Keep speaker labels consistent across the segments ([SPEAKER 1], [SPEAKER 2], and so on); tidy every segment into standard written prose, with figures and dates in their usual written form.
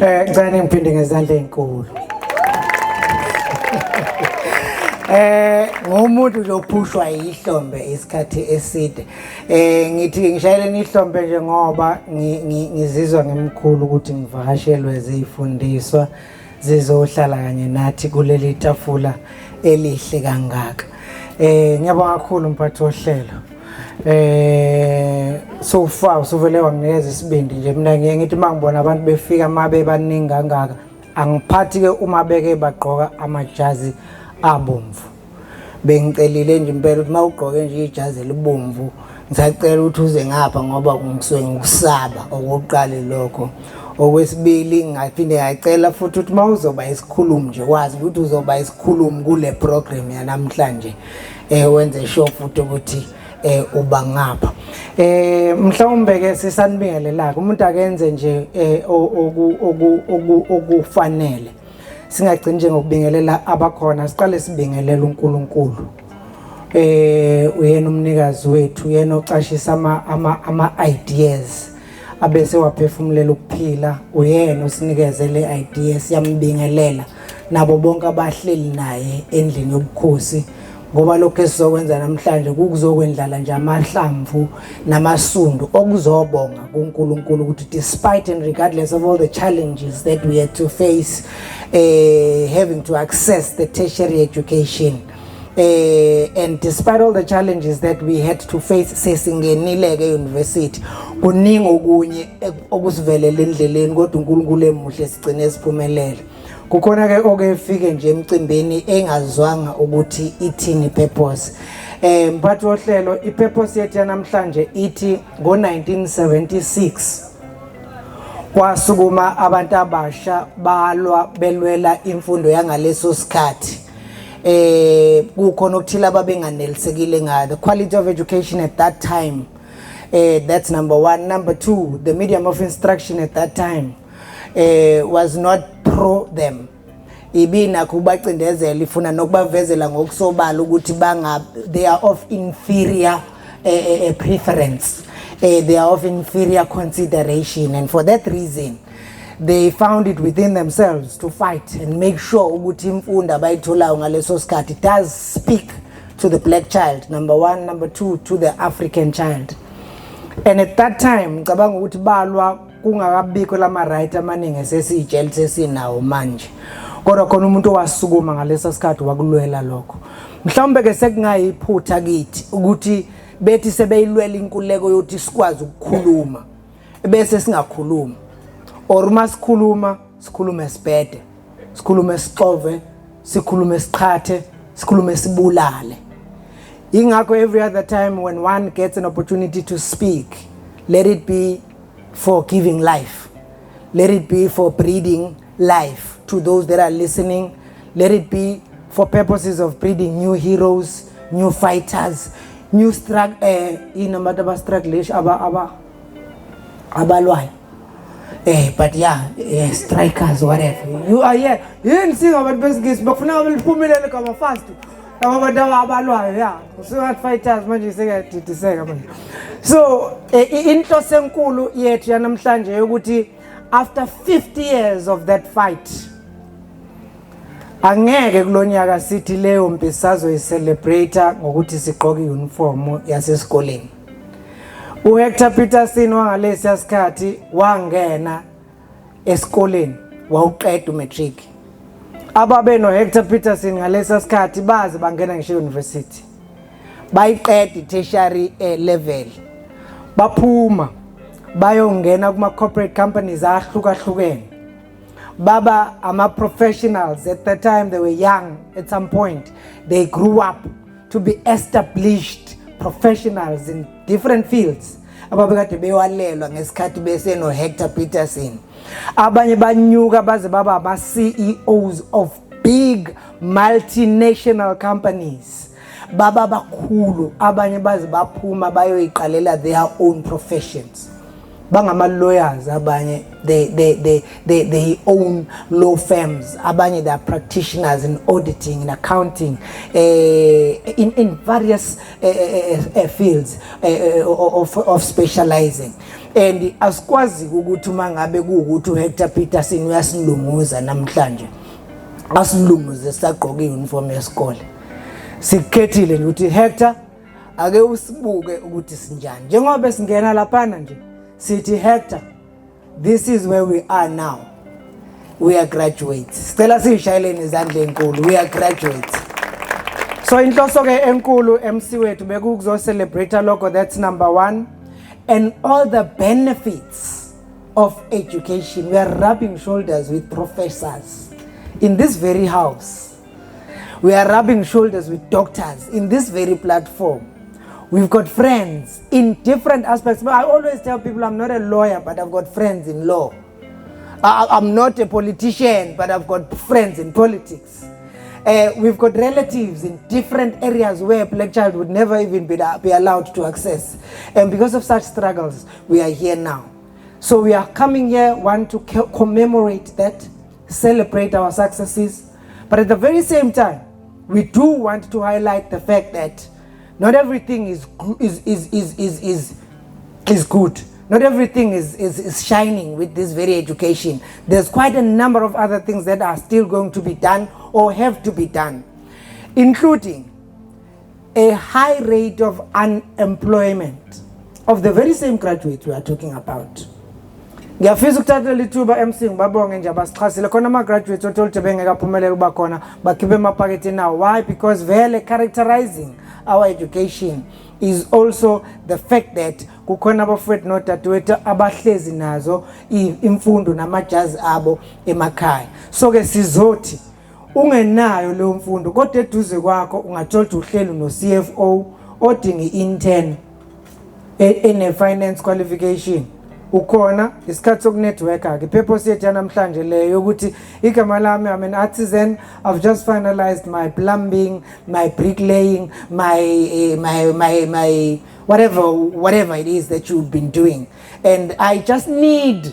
[SPEAKER 1] Ngicela ngiphinde ngezandla ezinkulu. Ngomuntu nje ophushwa ihlombe isikhathi eside. Ngithi ngishayeleni ihlombe nje ngoba ngizizwa ngimkhulu ukuthi ngivakashelwe zifundiswa zizohlala kanye nathi kuleli tafula elihle kangaka. Ngiyabonga kakhulu umphathi wohlelo. So far suvele wanginikeza isibindi nje mina ngithi mangibona abantu befika mabe baningi kangaka angiphathi ke uma beke bagqoka amajazi abomvu. Bengicelile nje impela ukuthi mawugqoke nje ijazi elibomvu ngisacela ukuthi uze ngapha ngoba ngisuke ngikusaba okokuqala lokho. Okwesibili ngaphinde ngacela futhi ukuthi mawuzoba isikhulumi nje wazi ukuthi uzoba isikhulumi kule program yanamhlanje wenze sure futhi ukuthi uba ngapha. Mhlawumbe ke sisanibingelelaka umuntu akenze nje okufanele. Singagcini nje ngokubingelela abakhona siqale sibingelela uNkulunkulu. Uyena umnikazi wethu, uyena ocashisa ama ideas abese waphefumulela ukuphila, uyena osinikeze le ideas yambingelela nabo bonke abahleli naye endlini yobukhosi. Ngoba lokho esizokwenza namhlanje kukuzokwendlala nje amahlamvu namasundu okuzobonga kuNkulunkulu ukuthi despite and regardless of all the challenges that we had to face having to access the tertiary education and despite all the challenges that we had to face sesingenile ke university kuningi okunye okusivelela endleleni kodwa uNkulunkulu emuhle sigcine siphumelele. Kukhona ke okefike nje emcimbini engazwanga ukuthi ithini purpose. Mphathi wohlelo ipurpose yethu yanamhlanje ithi ngo1976 kwasukuma abantu abasha balwa belwela imfundo yangaleso sikhathi. Kukhona ukuthila ababenganelisekile ngayo. The quality of education at that time, that's number one. Number two, the medium of instruction at that time was not pro them. Ibina kubacindezela ifuna nokubavezela ngokusobala ukuthi they are of inferior preference. They are of inferior consideration, and for that reason they found it within themselves to fight and make sure ukuthi imfundo abayitholayo ngaleso sikhathi does speak to the black child, number one. Number two, to the African child. And at that time ngicabanga ukuthi balwa kungakabikho lama right amaningi esesijele sesinawo manje, kodwa khona umuntu owasukuma ngaleso sikhathi wakulwela lokho. Mhlawumbe ke sekungayiphutha kithi ukuthi bethi sebeyilwela inkululeko yokuthi sikwazi ukukhuluma bese singakhuluma, or uma sikhuluma sikhulume sibhede, sikhulume sixove, sikhulume siqhathe, sikhulume sibulale. Ingakho every other time when one gets an opportunity to speak, let it be for giving life, let it be for breeding life to those that are listening, let it be for purposes of breeding new heroes, new fighters, new but yeah, strikers, whatever. You are here. You didn't see about best guys, but for now we'll put me there come fast. Yeah, so that fighters manje seka manje. So into senkulu yethu yanamhlanje ukuthi after 50 years of that fight angeke kulonyaka sithi leyo mpisazo yicelebrate ngokuthi sigqoke uniform yasesikoleni. uHector Peterson wangalesi yasikhathi wangena esikoleni wawuqeda umatric. Ababe no Hector Peterson ngalesi yasikhathi baze bangena ngisho university, bayiqeda tertiary level, baphuma bayongena kuma corporate companies ahlukahlukene. Baba ama professionals at that time, they were young. At some point they grew up to be established professionals in different fields. Ababekade bewalelwa ngesikhathi bese no Hector Peterson. Abanye banyuka baze baba ama CEOs of big multinational companies. Baba bakhulu, abanye baze baphuma bayoyiqalela their own professions. Bangama lawyers, abanye they own law firms, abanye they are practitioners in auditing and accounting, in various fields of specializing. and asikwazi ukuthi mangabe kuukuthi uHector Peterson uyasilunguza namhlanje asilunguze sagqoka iuniform yesikole sikhethile nje ukuthi Hector ake usibuke ukuthi sinjani njengoba singena lapha nje sithi Hector this is where we are now we are graduates sicela sishayeleni izandla enkulu we are graduates so inhloso ke enkulu MC wethu bekuzo celebrate lokho that's number 1 and all the benefits of education we are rubbing shoulders with professors in this very house we are rubbing shoulders with doctors in this very platform we've got friends in different aspects but I always tell people I'm not a lawyer but I've got friends in law I'm not a politician but I've got friends in politics we've got relatives in different areas where a black child would never even be allowed to access and because of such struggles we are here now so we are coming here want to commemorate that celebrate our successes but at the very same time we do want to highlight the fact that not everything is good. Not everything is shining with this very education. There's quite a number of other things that are still going to be done or have to be done, including a high rate of unemployment of the very same graduates we are talking about. Ngiyafisa ukuthatha lithuba MC ngibabonge nje abasichasile khona ama graduates otholwe bengekaphumelela kuba khona bakhiphe emapakethe now why because vele characterizing our education is also the fact that kukhona abafowethu nodadewethu abahlezi nazo imfundo namajazi abo emakhaya so ke sizothi ungenayo leyo mfundo kodwa eduze kwakho ungathola uhlelo no CFO odinga iintern ene finance qualification ukhona isikhathi sokunetworker ke purpose yethu namhlanje leyo ukuthi igama lami I'm an artisan I've just finalized my plumbing my bricklaying my whatever it is that you've been doing and I just need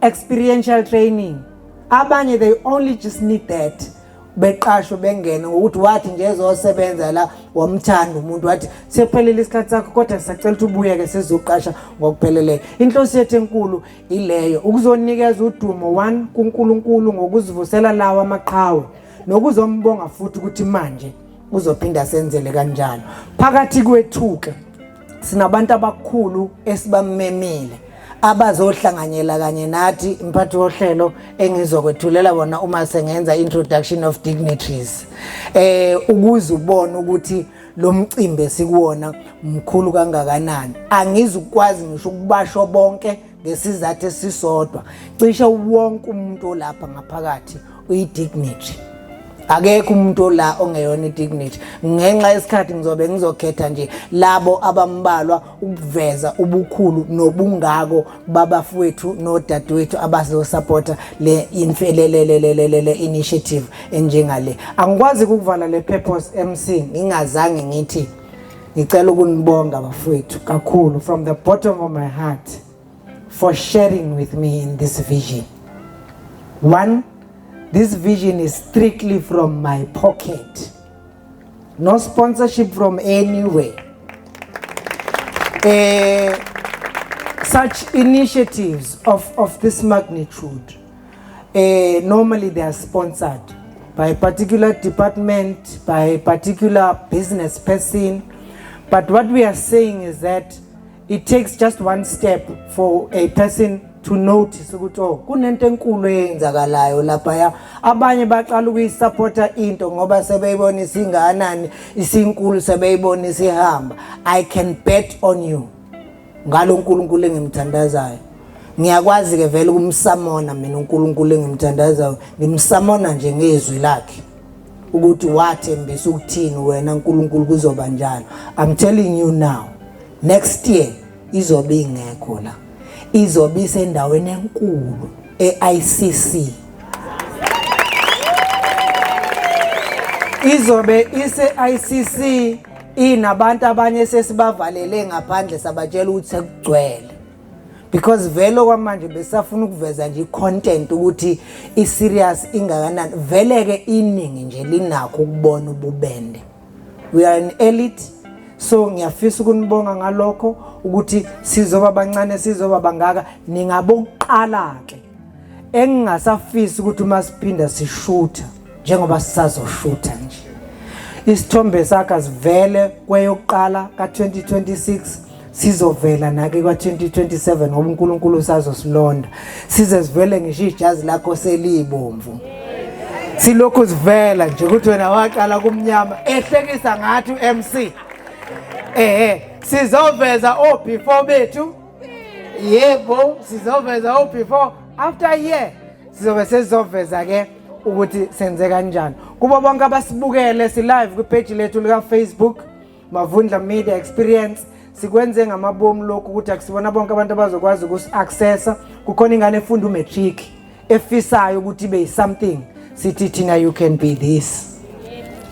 [SPEAKER 1] experiential training abanye they only just need that beqasho bengena ukuthi wathi nje ezosebenza la wamthanda umuntu wathi sephelele isikhathi sakho kodwa sisacela ukuthi ubuye ke sizoqasha ngokupheleleyo inhloso yethu enkulu ileyo ukuzonikeza udumo 1 kuNkulunkulu ngokuzivusela lawa amaqhawe nokuzombonga futhi ukuthi manje uzophinda senzele kanjalo phakathi kwethuke sinabantu abakhulu esibamemile abazohlanganyela kanye nathi imphathi wohlelo engizokwethulela bona uma sengenza introduction of dignitaries ukuze ubone ukuthi lo mcimbi sikuwona mkhulu kangakanani angizukwazi ngisho ukubasho bonke ngesizathu esisodwa cishe wonke umuntu olapha ngaphakathi uyidignity akekho umuntu la ongeyona idignity ngenxa yesikhathi ngizokhetha nje labo abambalwa ukuveza ubukhulu nobungako babafowethu nodadewethu abazosupporta le infelelelelele initiative enjengale angikwazi ukuvala le purpose MC ngingazange ngithi ngicela ukunibonga abafowethu kakhulu from the bottom of my heart for sharing with me in this vision. This vision is strictly from my pocket. No sponsorship from anywhere. Such initiatives of this magnitude, normally they are sponsored by a particular department, by a particular business person. But what we are saying is that it takes just one step for a person to notice ukuthi kunento enkulu eyenzakalayo lapha abanye baqala ukuyisupporta into ngoba sebeyibona isinganani isinkulu sebeyibona isihamba I can bet on you ngalo uNkulunkulu engimthandazayo ngiyakwazi ke vele ukumsamona mina uNkulunkulu engimthandazayo ngimsamona nje ngezwi lakhe ukuthi wathembisa ukuthini wena uNkulunkulu kuzoba njalo I'm telling you now next year izobe ingekho la izobe sendaweni enkulu eICC izobe iseICC inabantu abanye sesibavalele ngaphandle sabatshela ukuthi sekugcwele because vele kwamanje besafuna ukuveza nje content ukuthi iserious ingakanani vele ke iningi nje linakho ukubona ububende we are an elite So ngiyafisa ukunibonga ngalokho ukuthi sizoba bancane sizoba bangaka ningabokuqala ke engingasafisi ukuthi uma siphinda sishutha njengoba sisazoshutha nje. Isithombe sakhe sivele kweyokuqala ka2026 sizovela nake kwa2027 ngoba uNkulunkulu usazosilonda. Size sivele ngisho ijazi lakho selibomvu. Silokhu sivela nje ukuthi wena waqala kumnyama ehlekisa ngathi uMC. Sizoveza before bethu. Yebo, sizoveza before after a year. Sizobe sezoveza ke ukuthi senze kanjani. Kuba bonke abasibukele si live ku page lethu lika Facebook Mavundla Media Experience. Sikwenze ngamabomu lokhu ukuthi akusibona bonke abantu abazokwazi ukusi-accessa. Kukhona ingane efunda umatric efisayo ukuthi ibe something. Sithi thina you can be this.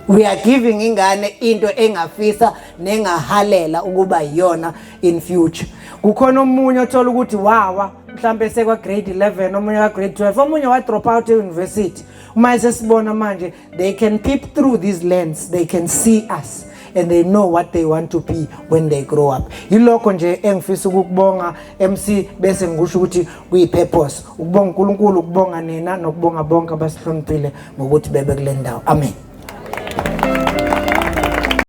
[SPEAKER 1] We are giving ingane into engafisa nengahalela ukuba yona in future. Kukhona umunye othola ukuthi wawa mhlambe sekwa grade 11 omunye ka grade 12 omunye wa drop out e-university. Uma sesibona manje they can peep through these lens, they can see us and they know what they want to be when they grow up. Yilokho nje engifisa ukubonga MC bese ngisho ukuthi kuyi purpose ukubonga uNkulunkulu ukubonga nina nokubonga bonke abasihloniphile ngokuthi bebe kule ndawo. Amen.